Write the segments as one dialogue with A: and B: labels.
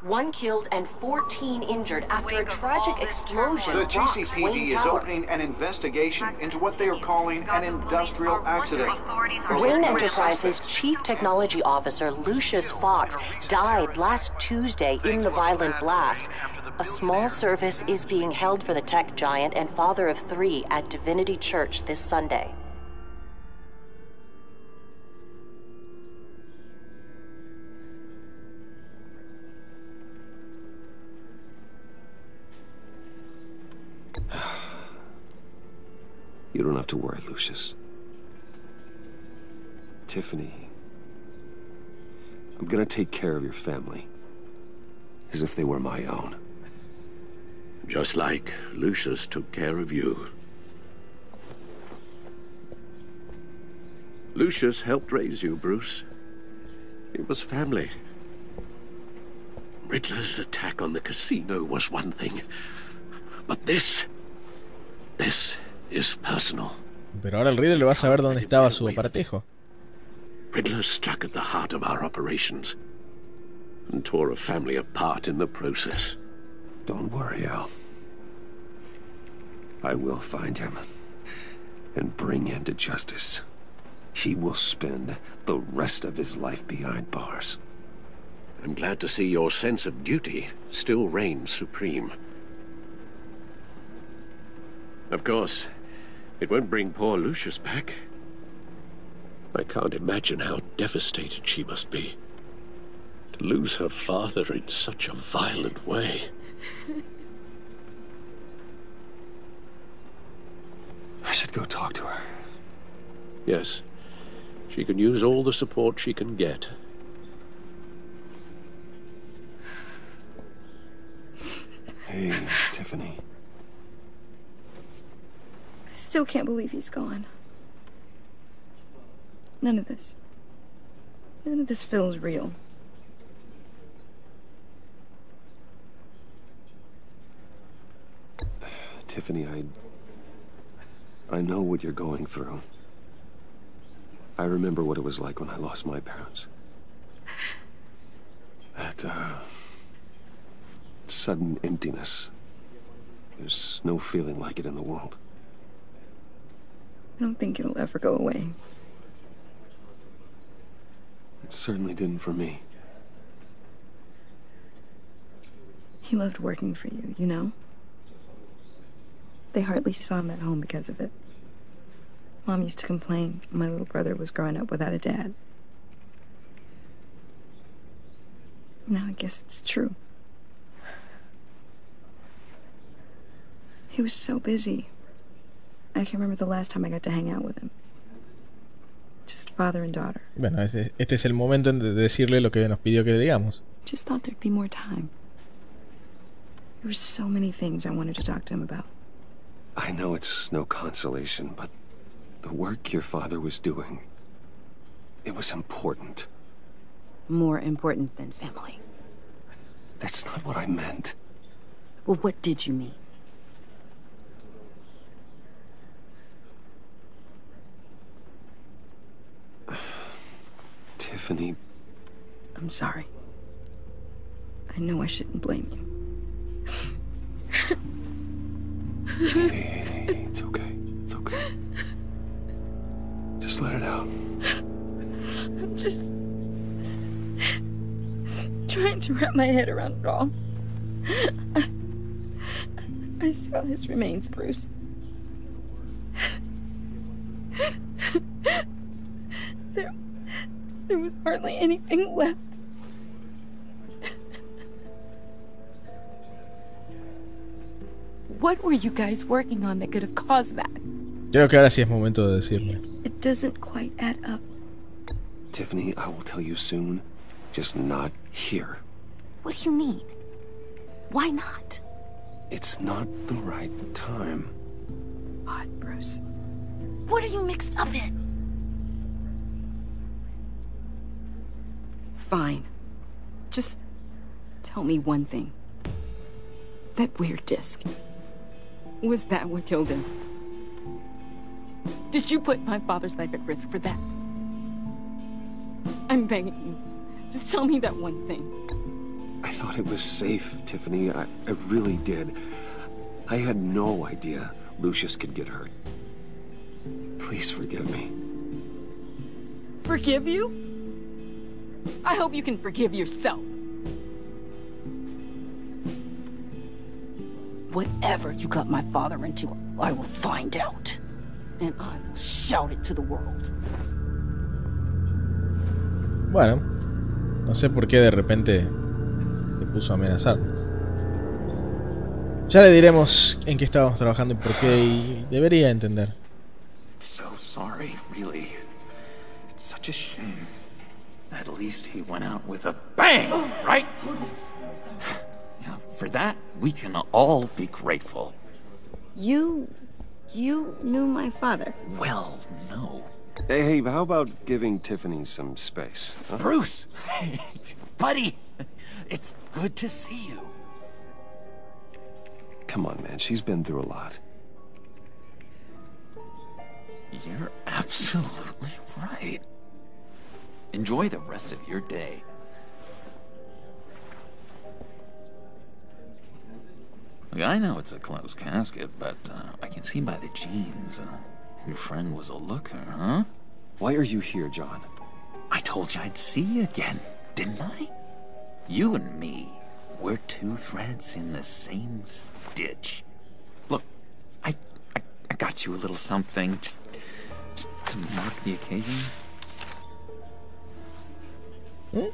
A: 1 killed and 14 injured after a tragic explosion
B: The
A: rocks
B: GCPD
A: Wayne
B: is
A: Tower.
B: opening an investigation into what they are calling an industrial accident.
A: Wayne Enterprises' Chief Technology Officer, Lucius Fox, died last Tuesday in the violent blast. A small service is being held for the tech giant and father of 3 at Divinity Church this Sunday.
C: You don't have to worry, Lucius. Tiffany, I'm gonna take care of your family as if they were my own.
D: Just like Lucius took care of you. Lucius helped raise you, Bruce. It was family. Riddler's attack on the casino was one thing, but this is personal.
E: Pero ahora el Riddler le va a saber dónde estaba su apartejo.
D: Riddler struck at the heart of our operations and tore a family apart in the process.
C: Don't worry, Al. I will find him and bring him to justice. He will spend the rest of his life behind bars.
D: I'm glad to see your sense of duty still reigns supreme. Of course, it won't bring poor Lucius back. I can't imagine how devastated she must be to lose her father in such a violent way.
C: I should go talk to her.
D: Yes, she can use all the support she can get.
C: Hey, Tiffany.
F: I still can't believe he's gone. None of this feels real.
C: Tiffany, I know what you're going through. I remember what it was like when I lost my parents. That, sudden emptiness. There's no feeling like it in the world.
F: I don't think it'll ever go away.
C: It certainly didn't for me.
F: He loved working for you, you know? They hardly saw him at home because of it. Mom used to complain my little brother was growing up without a dad. Now I guess it's true. He was so busy. I can't remember the last time I got to hang out with him. Just father and daughter.
E: Bueno, este es el momento de decirle lo que nos pidió que le digamos.
F: Just thought there'd be more time. There were so many things I wanted to talk to him about.
C: I know it's no consolation, but the work your father was doing, it was important.
G: More important than family.
C: That's not what I meant.
G: Well, what did you mean?
C: Tiffany.
F: I'm sorry. I know I shouldn't blame you.
C: Hey, it's okay. It's okay. Just let it out.
F: I'm just trying to wrap my head around it all. I saw his remains, Bruce. There was hardly anything left.
G: What were you guys working on that could have caused that?
E: Creo que ahora sí es momento de decirle.
F: It doesn't quite add up.
C: Tiffany, I will tell you soon. Just not here.
G: What do you mean? Why not?
C: It's not the right time.
F: Odd, Bruce.
G: What are you mixed up in?
F: Fine. Just tell me one thing. That weird disc. Was that what killed him?
G: Did you put my father's life at risk for that? I'm begging you. Just tell me that one thing.
C: I thought it was safe, Tiffany. I really did. I had no idea Lucius could get hurt. Please forgive me.
F: Forgive you? I hope you can forgive yourself. Whatever you got my father into, I will find out. And I will shout it to the world.
E: Bueno, no sé por qué de repente se puso a amenazarme. Ya le diremos en qué estábamos trabajando y por qué, y debería entender.
H: So sorry, really. It's such a shame. At least he went out with a bang, right? Yeah, for that, we can all be grateful.
G: You knew my father.
H: Well, no.
C: Hey, how about giving Tiffany some space? Huh?
H: Bruce! Buddy! It's good to see you.
C: Come on, man. She's been through a lot.
H: You're absolutely right. Enjoy the rest of your day. Look, I know it's a closed casket, but I can see by the jeans. Your friend was a looker, huh?
C: Why are you here, John?
H: I told you I'd see you again, didn't I? You and me, we're two threads in the same stitch. Look, I got you a little something, just to mark the occasion.
E: Hmm?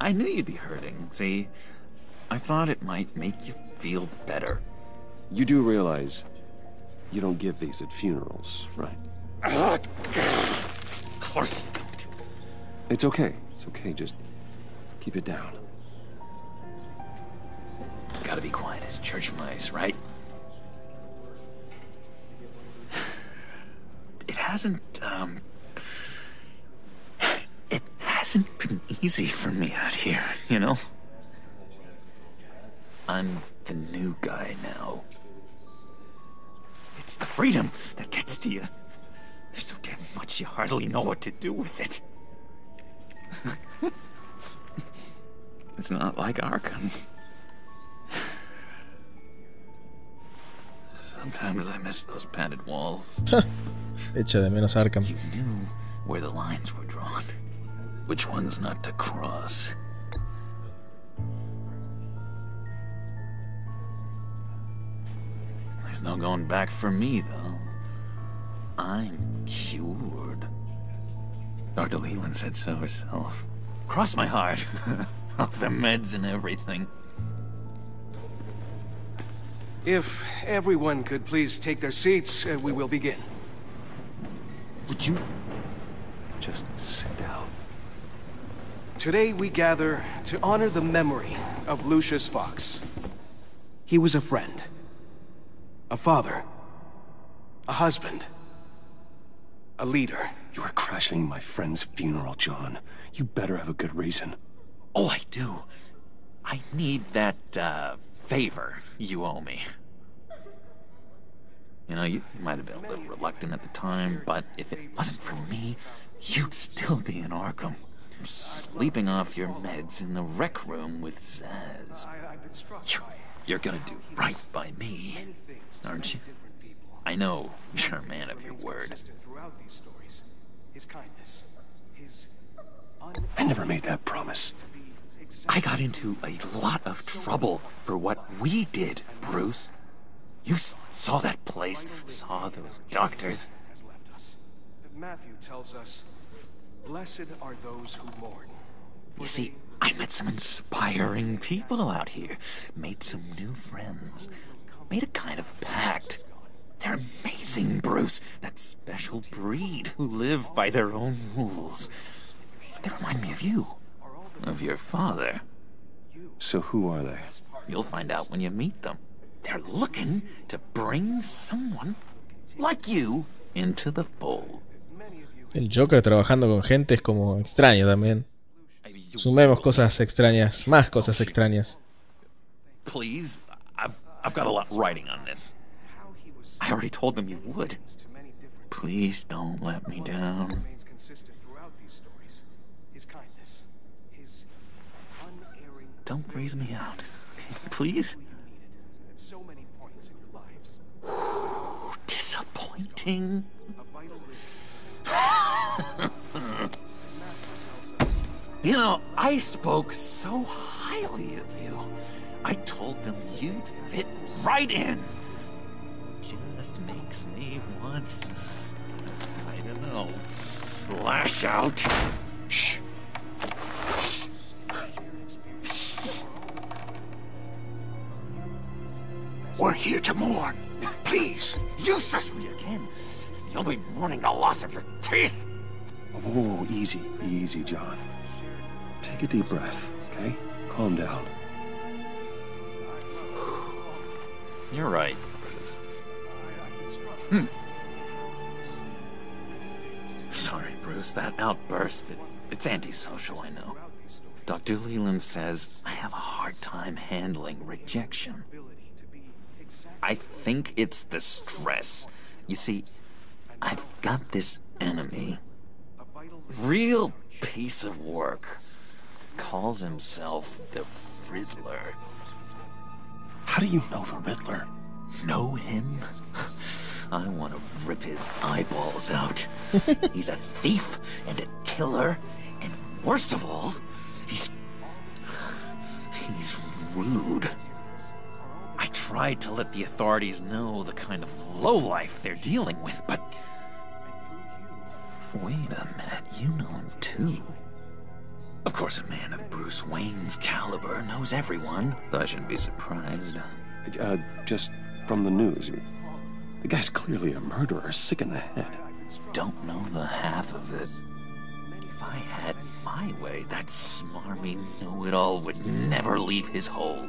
H: I knew you'd be hurting, see? I thought it might make you feel better.
C: You do realize you don't give these at funerals, right?
H: Of course you don't.
C: It's okay. It's okay. Just keep it down.
H: Gotta be quiet as church mice, right? It hasn't been easy for me out here, you know? I'm the new guy now. It's the freedom that gets to you. There's so damn much you hardly know what to do with it. It's not like Arkham. Sometimes I miss those padded walls.
E: Echa de menos Arkham.
H: You knew where the lines were drawn. Which ones not to cross. There's no going back for me, though. I'm cured. Dr. Leland said so herself. Cross my heart. Off the meds and everything.
I: If everyone could please take their seats, we will begin.
H: Would you just sit down?
I: Today we gather to honor the memory of Lucius Fox. He was a friend, a father, a husband, a leader.
C: You are crashing my friend's funeral, John. You better have a good reason.
H: Oh, I do. I need that, favor you owe me. You know, you might have been a little reluctant at the time, but if it wasn't for me, you'd still be in Arkham. Sleeping off your meds in the rec room with Zaz. You're gonna do right by me, aren't you? I know you're a man of your word.
C: I never made that promise.
H: I got into a lot of trouble for what we did, Bruce. You saw that place, saw those doctors.
I: Matthew tells us, blessed are those who mourn.
H: You see, I met some inspiring people out here, made some new friends, made a kind of pact. They're amazing, Bruce, that special breed who live by their own rules. They remind me of you, of your father.
C: So who are they?
H: You'll find out when you meet them. They're looking to bring someone like you into the fold.
E: El Joker trabajando con gente es como extraño también. Sumemos cosas extrañas, más cosas extrañas.
H: Please, I've got a lot writing on this. I already told them you would. Please don't let me down. Don't freeze me out. Please? Disappointing. You know, I spoke so highly of you. I told them you'd fit right in. Just makes me want, I don't know, lash out. Shh.
J: We're here to mourn. Please.
H: You shush me again. You'll be mourning the loss of your teeth.
C: Oh, easy, easy, John. Take a deep breath, okay? Calm down.
H: You're right. Sorry, Bruce, that outburst, it's antisocial, I know. Dr. Leland says I have a hard time handling rejection. I think it's the stress. You see, I've got this enemy. Real piece of work. Calls himself the Riddler.
C: How do you know the Riddler?
H: Know him? I want to rip his eyeballs out. He's a thief and a killer, and worst of all, he's rude. I tried to let the authorities know the kind of lowlife they're dealing with, but... Wait a minute, you know him too. Of course, a man of Bruce Wayne's caliber knows everyone, so I shouldn't be surprised.
C: Just from the news. The guy's clearly a murderer, sick in the head.
H: Don't know the half of it. If I had my way, that smarmy know-it-all would never leave his hole.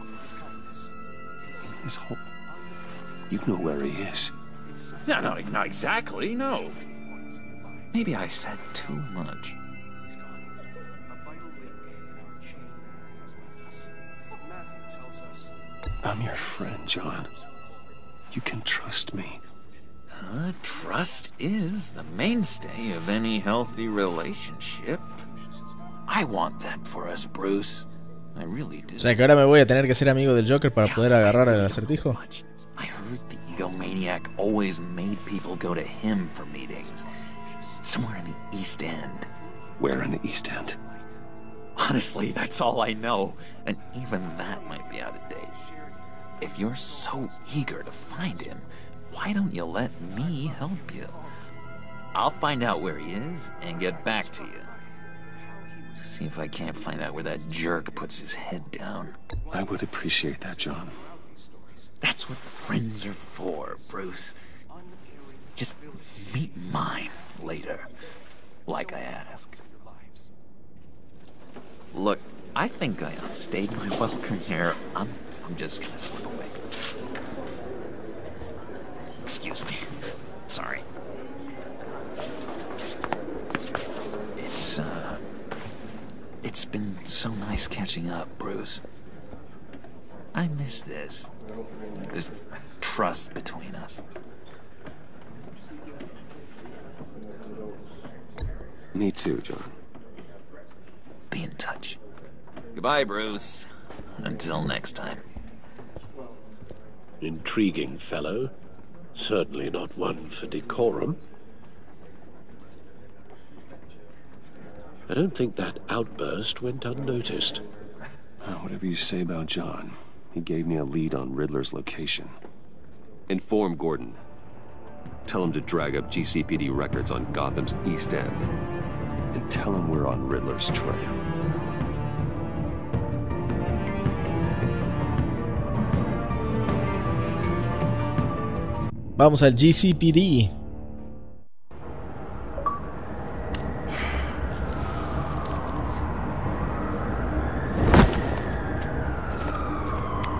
C: His hole? You know where he is.
H: No, not exactly, no. Maybe I said too much.
C: I'm your friend, John. You can trust me.
H: Trust is the mainstay of any healthy relationship. I want that for us, Bruce. I really do.
E: O sea que ahora me voy a tener que ser amigo del Joker para poder agarrar el acertijo.
H: I heard the egomaniac always made people go to him for meetings. Somewhere in the East End.
C: Where in the East End?
H: Honestly, that's all I know. And even that might be out of date. If you're so eager to find him, why don't you let me help you? I'll find out where he is and get back to you. See if I can't find out where that jerk puts his head down.
C: I would appreciate that, John.
H: That's what friends are for, Bruce. Just meet mine later, like I asked. Look, I think I outstayed my welcome here. I'm just gonna slip away. Excuse me. Sorry. It's been so nice catching up, Bruce. I miss this trust between us.
C: Me too, John.
H: Be in touch. Goodbye, Bruce. Until next time.
D: Intriguing fellow. Certainly not one for decorum. I don't think that outburst went unnoticed.
C: Whatever you say about John, he gave me a lead on Riddler's location. Inform Gordon. Tell him to drag up GCPD records on Gotham's East End. And tell him we're on Riddler's trail.
E: Vamos al GCPD.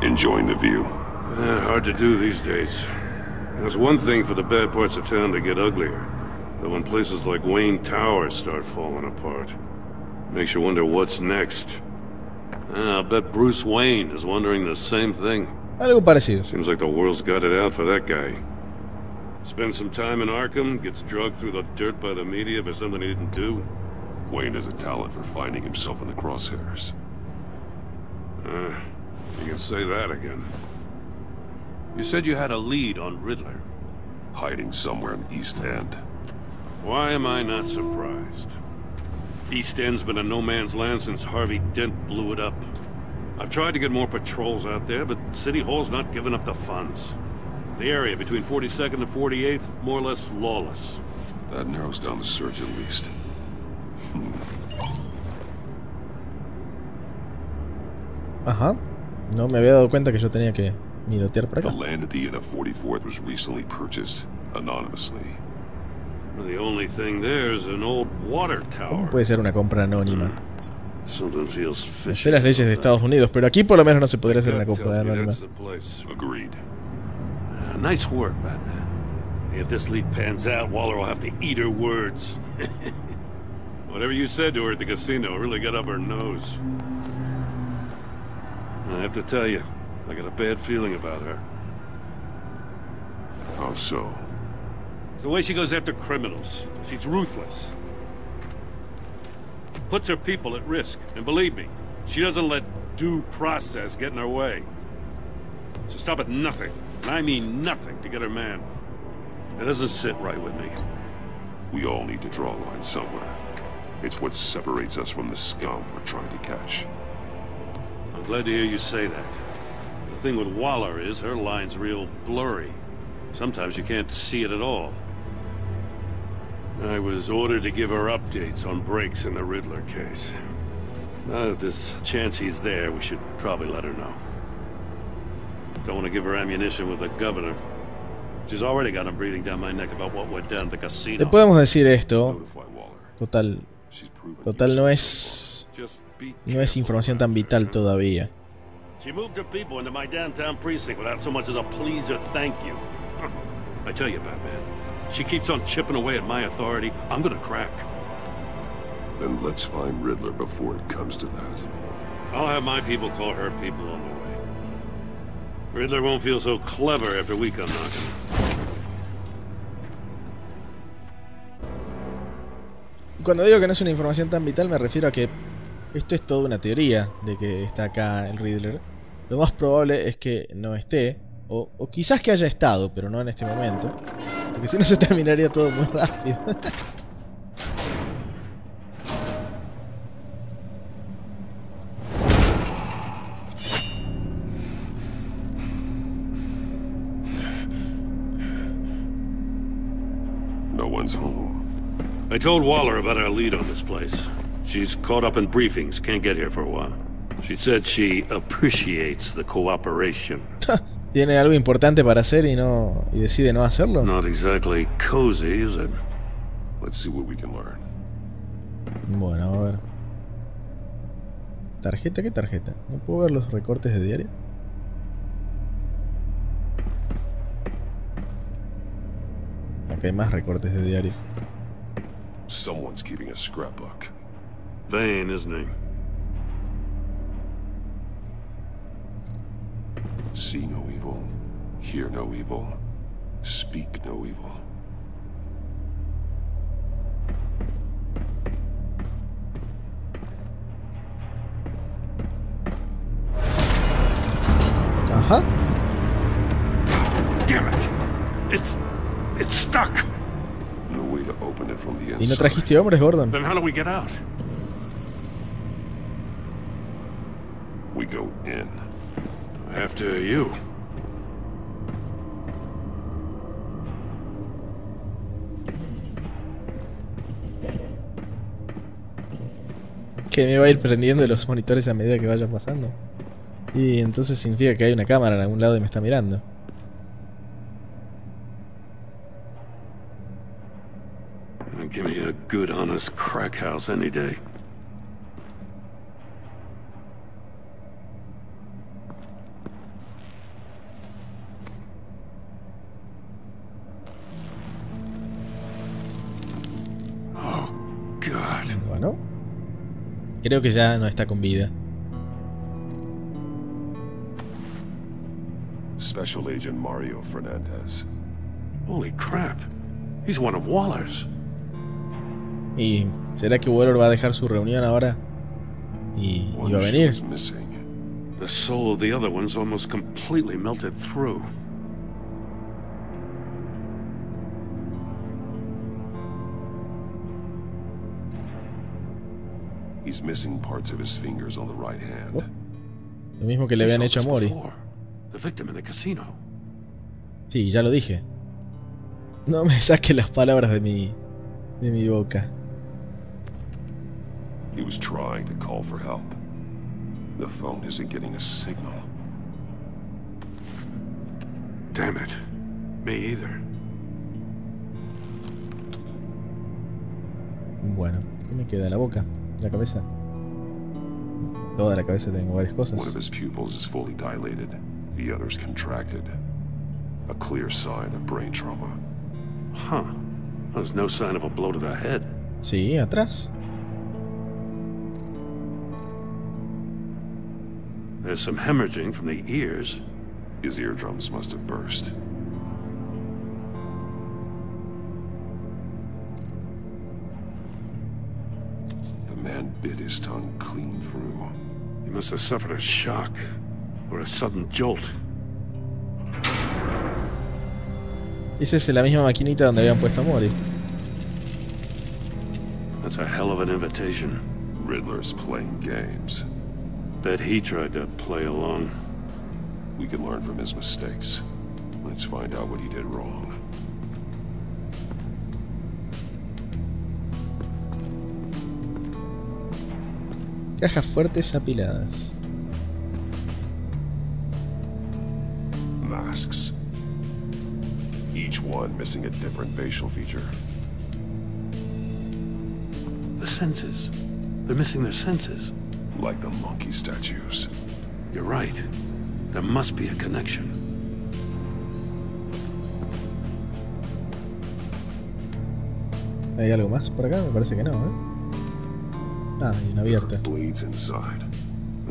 K: Enjoying the view?
L: Hard to do these days. There's one thing for the bad parts of town to get uglier, but when places like Wayne Tower start falling apart, makes you wonder what's next. I bet Bruce Wayne is wondering the same thing.
E: Algo parecido.
L: Seems like the world's got it out for that guy. Spends some time in Arkham, gets drugged through the dirt by the media for something he didn't do.
C: Wayne has a talent for finding himself in the crosshairs.
L: You can say that again. You said you had a lead on Riddler.
C: Hiding somewhere in East End.
L: Why am I not surprised? East End's been a no man's land since Harvey Dent blew it up. I've tried to get more patrols out there, but City Hall's not giving up the funds. The area between 42nd and 48th, more or less lawless.
C: That narrows down the search at least.
E: Ajá. No me había dado cuenta que yo tenía que mirotear por acá.
C: The land at the end of 44th was recently purchased anonymously.
L: The only thing there is an old water tower.
E: ¿Cómo puede ser una compra anónima?
L: Something feels
E: No
L: fishy.
E: sé las leyes de Estados Unidos, pero aquí por lo menos no se podría hacer una compra anónima.
L: Agreed. Nice work, Batman. If this lead pans out, Waller will have to eat her words. Whatever you said to her at the casino really got up her nose. I have to tell you, I got a bad feeling about her.
C: How so?
L: It's the way she goes after criminals. She's ruthless. Puts her people at risk. And believe me, she doesn't let due process get in her way. She'll stop at nothing, and I mean nothing, to get her man. It doesn't sit right with me.
C: We all need to draw a line somewhere. It's what separates us from the scum we're trying to catch.
L: I'm glad to hear you say that. The thing with Waller is her line's real blurry. Sometimes you can't see it at all. I was ordered to give her updates on breaks in the Riddler case. Now that there's a chance he's there, we should probably let her know. Don't want to give her ammunition with the governor. She's already got him breathing down my neck about what went down at the casino.
E: Le podemos decir esto. Total no es información tan vital todavía.
L: She moved her people into my downtown precinct without so much as a please or thank you. I tell you, Batman, she keeps on chipping away at my authority. I'm gonna crack.
C: Then let's find Riddler before it comes to that.
L: I'll have my people call her people on the way. Riddler won't feel so clever after we come knocking.
E: Cuando digo que no es una información tan vital me refiero a que esto es toda una teoría de que está acá el Riddler. Lo más probable es que no esté, o quizás que haya estado, pero no en este momento, porque si no se terminaría todo muy rápido.
C: No one's home.
L: I told Waller about our lead on this place. She's caught up in briefings, can't get here for a while. She said she appreciates the cooperation.
E: ¿Tiene algo importante para hacer y decide no hacerlo?
L: Not exactly cozy, is it?
C: Let's see what we can learn.
E: Bueno, a ver. ¿Tarjeta? ¿Qué tarjeta? ¿No puedo ver los recortes de diario? Acá hay más recortes de diario.
C: Someone's keeping a scrapbook.
L: Vain, isn't he?
C: See no evil, hear no evil, speak no evil.
E: Ajá.
L: Damn it! It's stuck.
C: No way to open it from the inside.
E: ¿Y no trajiste hombres, Gordon?
L: Then how do we get out?
C: We go in.
L: After you.
E: Que me va a ir prendiendo los monitores a medida que vaya pasando. Y entonces significa que hay una cámara en algún lado y me está mirando.
L: Give me a good, honest crack house any day. Oh, God.
E: Bueno. Creo que ya no está con vida.
C: Special Agent Mario Fernandez.
L: Holy crap. He's one of Waller's.
E: ¿Y será que Waller va a dejar su reunión ahora? ¿Y va a venir?
L: The soul of the other one's almost completely melted through.
C: He's missing parts of his fingers on the right hand.
E: Lo mismo que le habían hecho a Mori.
L: The victim in the casino.
E: Sí, ya lo dije. No me saque las palabras de mi boca.
C: He was trying to call for help. The phone isn't getting a signal.
L: Damn it. Me either.
E: Bueno, ¿qué me queda? La boca, la cabeza. Toda la cabeza, tengo varias cosas.
C: One of his pupils is fully dilated. The other's contracted. A clear sign of brain trauma.
L: Huh. There's no sign of a blow to the head.
E: Sí, atrás.
L: There's some hemorrhaging from the ears.
C: His eardrums must have burst. The man bit his tongue clean through.
L: He must have suffered a shock or a sudden jolt.
E: Esa es la misma maquinita donde habían puesto a Mori.
L: That's a hell of an invitation.
C: Riddler's playing games.
L: Bet he tried to play along.
C: We can learn from his mistakes. Let's find out what he did wrong.
E: Cajas fuertes apiladas.
C: Masks. Each one missing a different facial feature.
L: The senses. They're missing their senses.
C: Like the monkey statues.
L: You're right. There must be a connection.
E: ¿Hay algo más por acá? Me parece que no, ¿eh? Ah, hay una abierta.
C: Bleeds inside.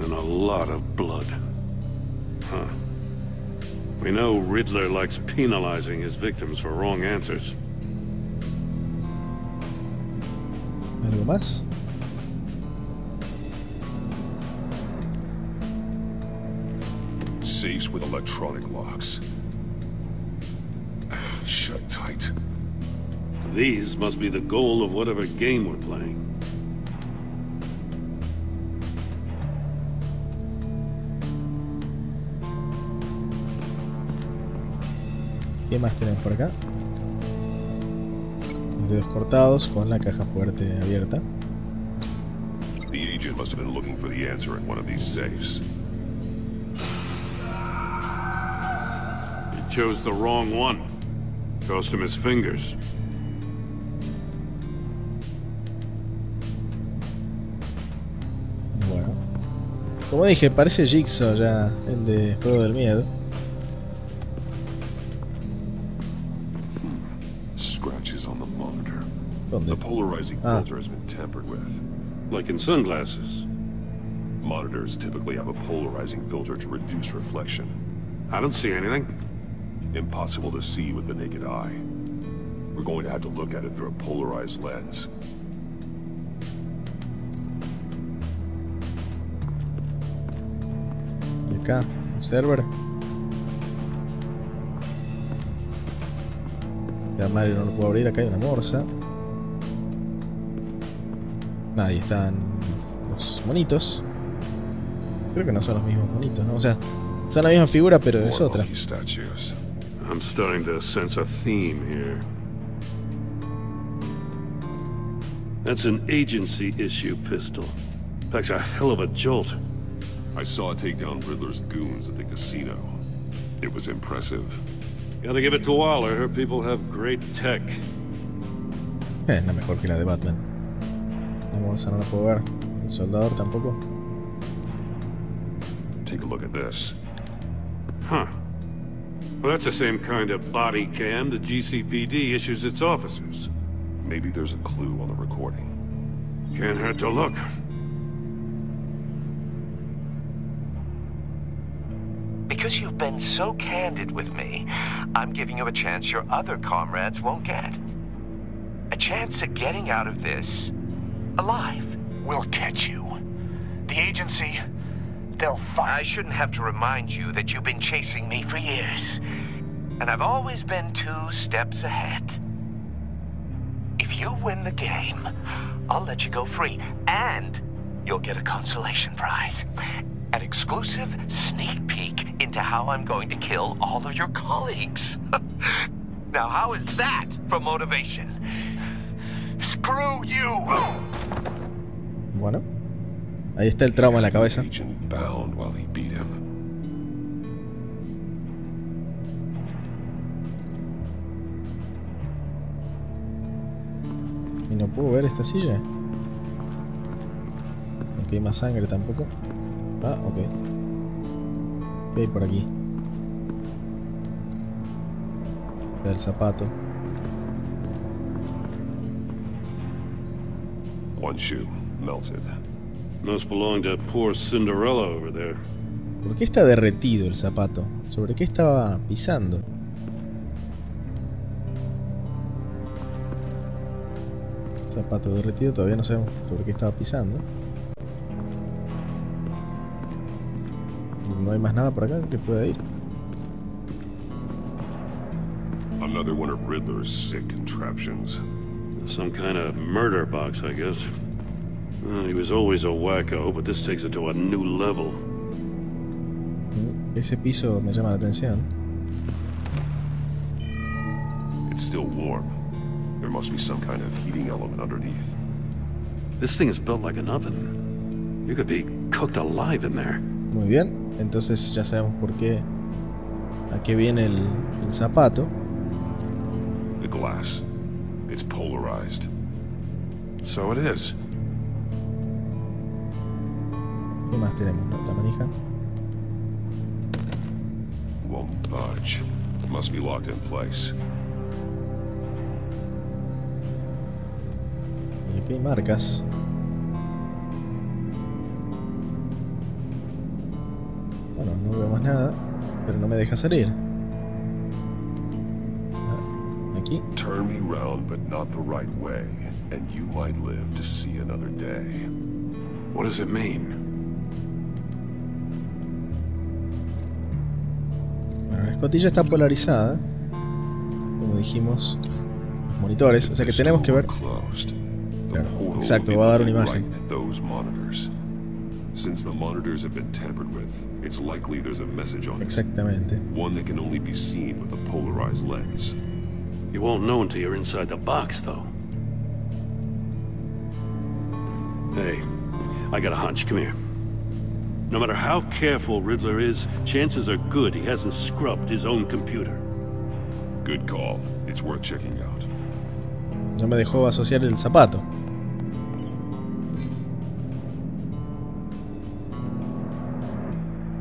L: And a lot of blood. Huh. We know Riddler likes penalizing his victims for wrong answers.
E: ¿Algo más?
C: Safes with electronic locks. Shut tight.
L: These must be the goal of whatever game we're playing.
E: ¿Qué más tenemos por acá? Los dedos cortados con la caja fuerte abierta.
C: The agent must have been looking for the answer in one of these safes.
L: He chose the wrong one. Cost him his fingers.
E: Bueno. Como dije, parece Jigsaw ya, el de Juego del Miedo.
C: Scratches on the monitor.
E: ¿Dónde?
C: The polarizing filter has been tampered with.
L: Like in sunglasses.
C: Monitors typically have a polarizing filter to reduce reflection.
L: I don't see anything.
C: Impossible to see with the naked eye. We're going to have to look at it through a polarized lens.
E: Y acá, un server. El armario no lo puedo abrir, acá hay una morsa. Ahí están los monitos. Creo que no son los mismos monitos, ¿no? O sea, son la misma figura, pero es otra.
L: I'm starting to sense a theme here. That's an agency issue pistol. Packs a hell of a jolt.
C: I saw it take down Riddler's goons at the casino. It was impressive.
L: Gotta give it to Waller. Her people have great tech.
E: No mejor que la de Batman. La bolsa no la puedo ver. El soldador tampoco.
C: Take a look at this.
L: Huh. Well, that's the same kind of body cam the GCPD issues its officers.
C: Maybe there's a clue on the recording.
L: Can't hurt to look.
K: Because because you've been so candid with me, I'm giving you a chance your other comrades won't get. A chance at getting out of this alive.
J: We'll catch you. The agency, they'll find...
K: I shouldn't have to remind you that you've been chasing me for years. And I've always been 2 steps ahead. If you win the game, I'll let you go free. And you'll get a consolation prize. An exclusive sneak peek into how I'm going to kill all of your colleagues. Now, how is that for motivation? Screw you!
E: Bueno, ahí está el trauma en la cabeza. Y no puedo ver esta silla. Ok, más sangre tampoco. Ah, ok. ¿Qué hay por aquí? El zapato.
L: One shoe, melted. Must belong to poor Cinderella over there.
E: ¿Por qué está derretido el zapato? ¿Sobre qué estaba pisando? Zapato derretido, todavía no sabemos sobre qué estaba pisando. No hay más nada por acá que pueda ir.
L: Another one of Riddler's sick contraptions. Some kind of murder box, I guess. He was always a wacko, but this takes it to a new level.
E: Ese piso me llama la atención.
L: It's still warm. There must be some kind of heating element underneath. This thing is built like an oven. You could be cooked alive in there.
E: Muy bien, entonces ya sabemos por qué. ¿A qué viene el zapato?
L: The glass. It's polarized. So it is.
E: ¿Qué más tenemos? La manija.
L: Won't budge. Must be locked in place.
E: Y aquí hay marcas. Bueno, no veo más nada, pero no me deja salir. Aquí.
L: Turn me round, but not the right way, and you might live to see another day. What does it mean?
E: Bueno, la escotilla está polarizada, como dijimos, los monitores, o sea que tenemos que ver. Claro, exacto, va a dar una imagen.
L: Since the monitors have been tampered with, it's likely there's a message on it.
E: Exactamente.
L: One that can only be seen with a polarized lens.
M: You won't know until you're inside the box, though. Hey, I got a hunch. Come here. No matter how careful Riddler is, chances are good he hasn't scrubbed his own computer.
L: Good call. It's worth checking out.
E: No me dejó asociar el zapato.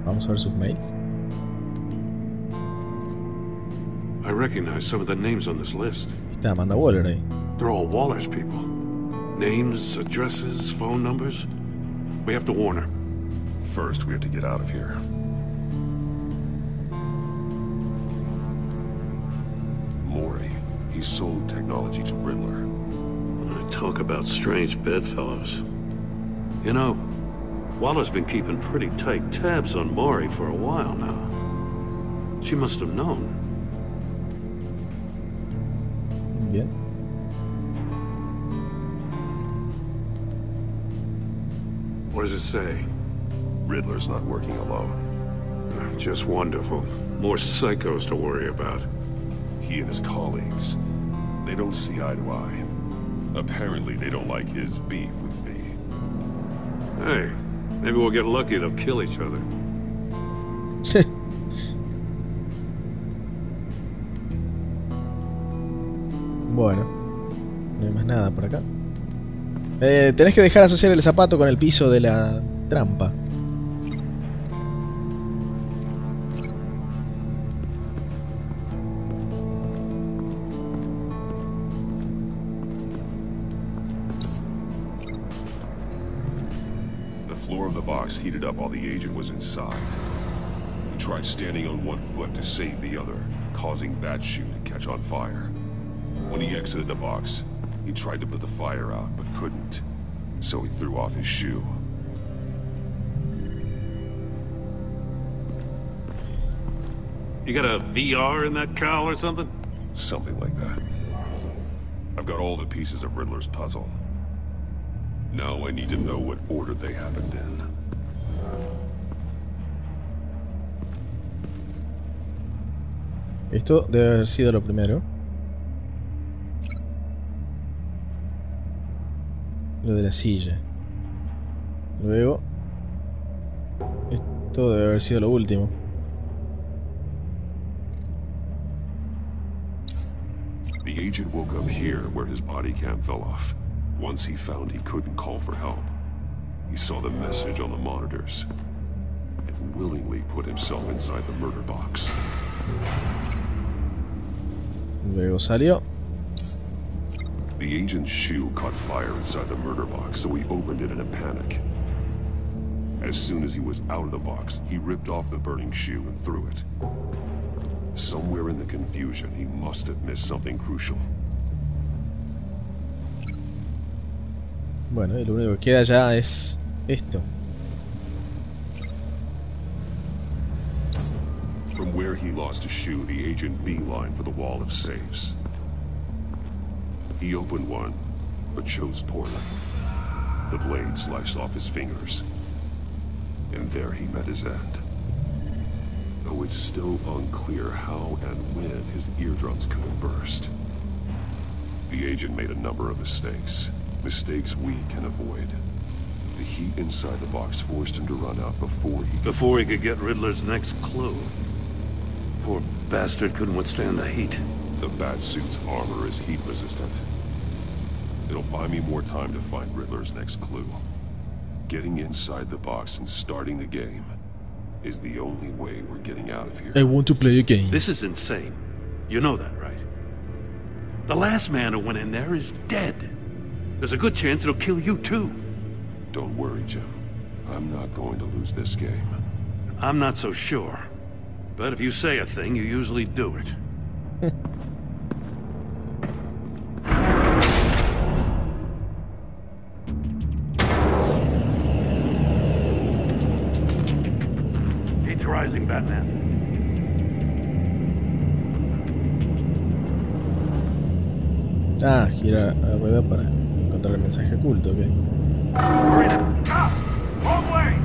E: Vamos a ver sus mails.
M: I recognize some of the names on this list.
E: Está Amanda Waller ahí.
M: They're all Waller's people. Names, addresses, phone numbers. We have to warn her.
L: First, we have to get out of here. Maury. He sold technology to Riddler.
M: Talk about strange bedfellows. You know, Waller's been keeping pretty tight tabs on Maury for a while now. She must have known.
E: Bien.
M: What does it say?
L: Riddler's not working alone.
M: Just wonderful. More psychos to worry about.
L: He and his colleagues, they don't see eye to eye. Apparently, they don't like his beef with me.
M: Hey, maybe we'll get lucky. They'll kill each other.
E: Bueno, no hay más nada por acá. Tenés que dejar asociar el zapato con el piso de la trampa.
L: The floor of the box heated up while the agent was inside. We
C: tried standing on one foot to save the other, causing that shoe to catch on fire. When he exited the box, he tried to put the fire out, but couldn't. So he threw off his shoe.
M: You got a VR in that cowl or something?
C: Something like that. I've got all the pieces of Riddler's puzzle. Now I need to know what order they happened in.
E: Esto debe haber sido lo primero. Lo de la silla. Luego, esto debe haber sido lo último.
C: The agent woke up here where his body cam fell off. Once he found he couldn't call for help, he saw the message on the monitors and willingly put himself inside the murder box.
E: Luego salió.
C: The agent's shoe caught fire inside the murder box, so he opened it in a panic. As soon as he was out of the box, he ripped off the burning shoe and threw it. Somewhere in the confusion, he must have missed something crucial.
E: Bueno, y lo único que queda ya es esto.
C: From where he lost his shoe, the agent beelined for the wall of safes. He opened one, but chose poorly. The blade sliced off his fingers. And there he met his end. Though it's still unclear how and when his eardrums could have burst. The agent made a number of mistakes. Mistakes we can avoid. The heat inside the box forced him to run out before he could
M: get Riddler's next clue. Poor bastard couldn't withstand the heat.
C: The Batsuit's armor is heat resistant. It'll buy me more time to find Riddler's next clue. Getting inside the box and starting the game is the only way we're getting out of here.
E: I want to play a game.
M: This is insane. You know that, right? The last man who went in there is dead. There's a good chance it'll kill you too.
C: Don't worry, Jim. I'm not going to lose this game.
M: I'm not so sure. But if you say a thing, you usually do it. Keep rising, Batman.
E: Ah, gira la rueda para encontrar el mensaje oculto, ok.
J: Wrong way!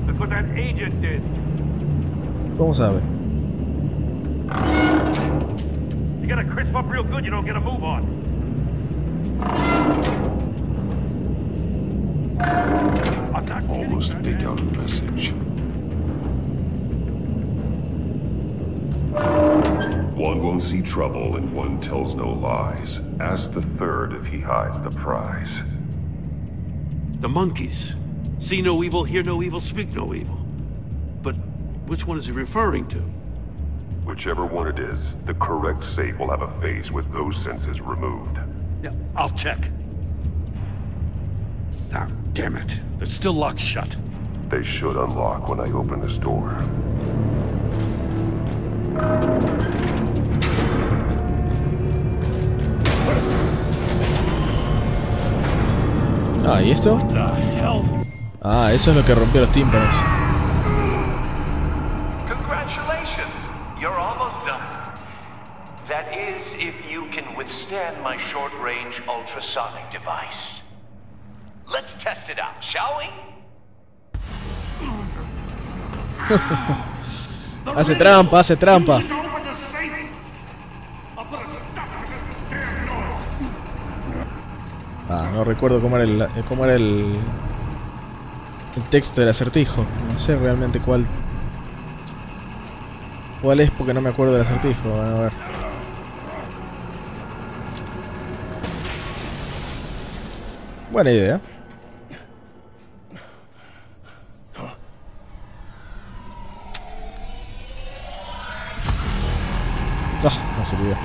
J: That's what that agent did.
E: ¿Cómo sabe?
J: You gotta crisp up real good, you don't get a move on.
C: Almost picked out a message. One won't see trouble and one tells no lies. Ask the third if he hides the prize.
M: The monkeys. See no evil, hear no evil, speak no evil. But which one is he referring to?
C: Whichever one it is, the correct safe will have a face with those senses removed.
M: Yeah, I'll check. Ah, damn it. They're still locked shut.
C: They should unlock when I open this door.
E: Ah, ¿y esto?
M: What the hell?
E: Ah, eso es lo que rompió los tímpanos.
K: Congratulations! You're almost done. That is, if you can withstand my short-range ultrasonic device. Let's test it out, shall we?
E: Hace trampa, hace trampa. Ah, no recuerdo cómo era el texto del acertijo. No sé realmente cuál es porque no me acuerdo del acertijo. A ver. Buena idea. Ah, no sirvió.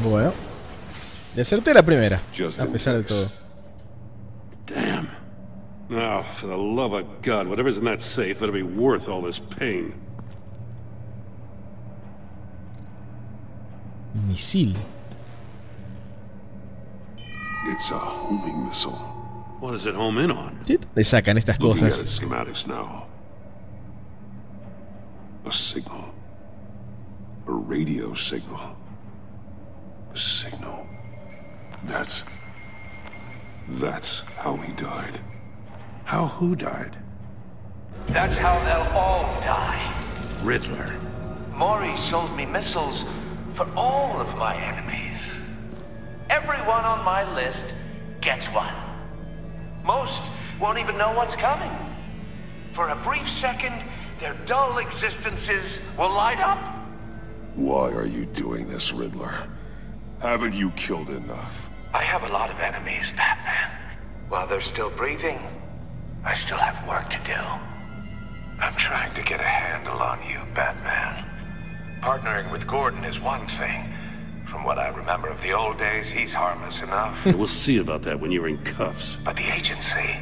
E: Bueno. Le acerté la primera, a pesar de todo.
L: Damn. Now, for the love of God, whatever's in that safe better be worth all this pain.
E: Misil.
L: It's a homing missile. What does it home in on?
E: ¿De dónde sacan estas
L: Looking at
E: cosas?
L: its schematics now. A signal. A radio signal. A signal. That's how he died.
M: How who died?
K: That's how they'll all die.
M: Riddler.
K: Maury sold me missiles for all of my enemies. Everyone on my list gets one. Most won't even know what's coming. For a brief second, their dull existences will light up.
L: Why are you doing this, Riddler? Haven't you killed enough?
K: I have a lot of enemies, Batman. While they're still breathing, I still have work to do. I'm trying to get a handle on you, Batman. Partnering with Gordon is one thing. From what I remember of the old days, he's harmless enough.
L: We'll see about that when you're in cuffs.
K: But the agency,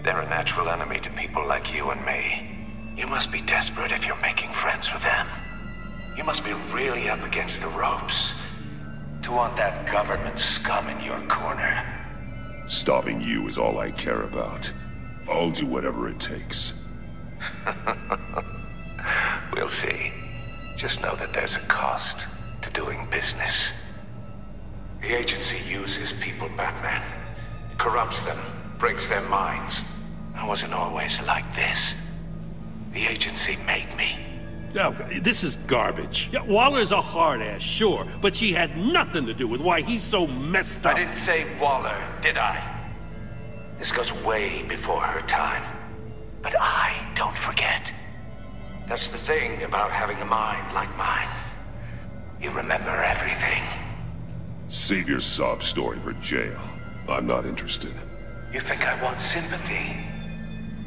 K: they're a natural enemy to people like you and me. You must be desperate if you're making friends with them. You must be really up against the ropes to want that government scum in your corner.
L: Stopping you is all I care about. I'll do whatever it takes.
K: We'll see. Just know that there's a cost to doing business. The agency uses people, Batman. Corrupts them, breaks their minds. I wasn't always like this. The agency made me.
M: Oh, this is garbage. Yeah, Waller's a hard ass, sure, but she had nothing to do with why he's so messed up.
K: I didn't say Waller, did I? This goes way before her time. But I don't forget. That's the thing about having a mind like mine. You remember everything.
L: Save your sob story for jail. I'm not interested.
K: You think I want sympathy?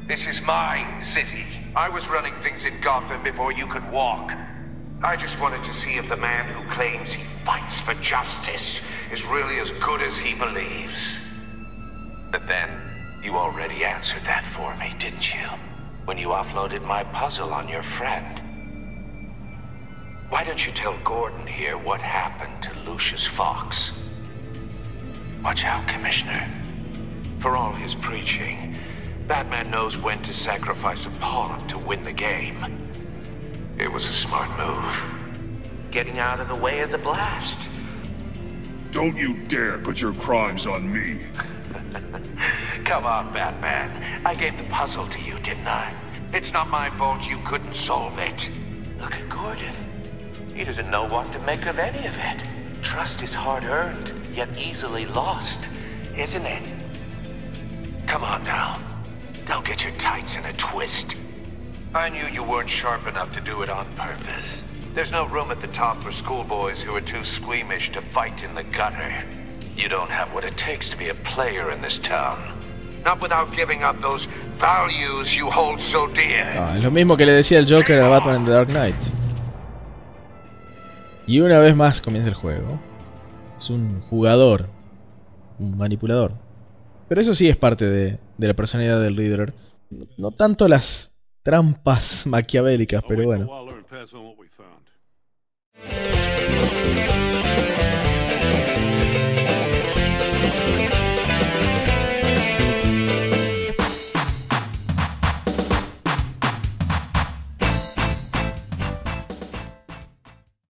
K: This is my city. I was running things in Gotham before you could walk. I just wanted to see if the man who claims he fights for justice is really as good as he believes. But then, you already answered that for me, didn't you? When you offloaded my puzzle on your friend. Why don't you tell Gordon here what happened to Lucius Fox? Watch out, Commissioner. For all his preaching, Batman knows when to sacrifice a pawn to win the game. It was a smart move. Getting out of the way of the blast.
L: Don't you dare put your crimes on me.
K: Come on, Batman. I gave the puzzle to you, didn't I? It's not my fault you couldn't solve it. Look at Gordon. He doesn't know what to make of any of it. Trust is hard-earned, yet easily lost, isn't it? Come on now. Don't get your tights in a twist. I knew you weren't sharp enough to do it on purpose. There's no room at the top for schoolboys who are too squeamish to fight in the gutter. You don't have what it takes to be a player in this town. Not without giving up those values you hold so dear.
E: Es lo mismo que le decía el Joker a Batman en The Dark Knight. Y una vez más comienza el juego. Es un jugador, un manipulador. Pero eso sí es parte de la personalidad del Riddler. No tanto las trampas maquiavélicas, pero bueno.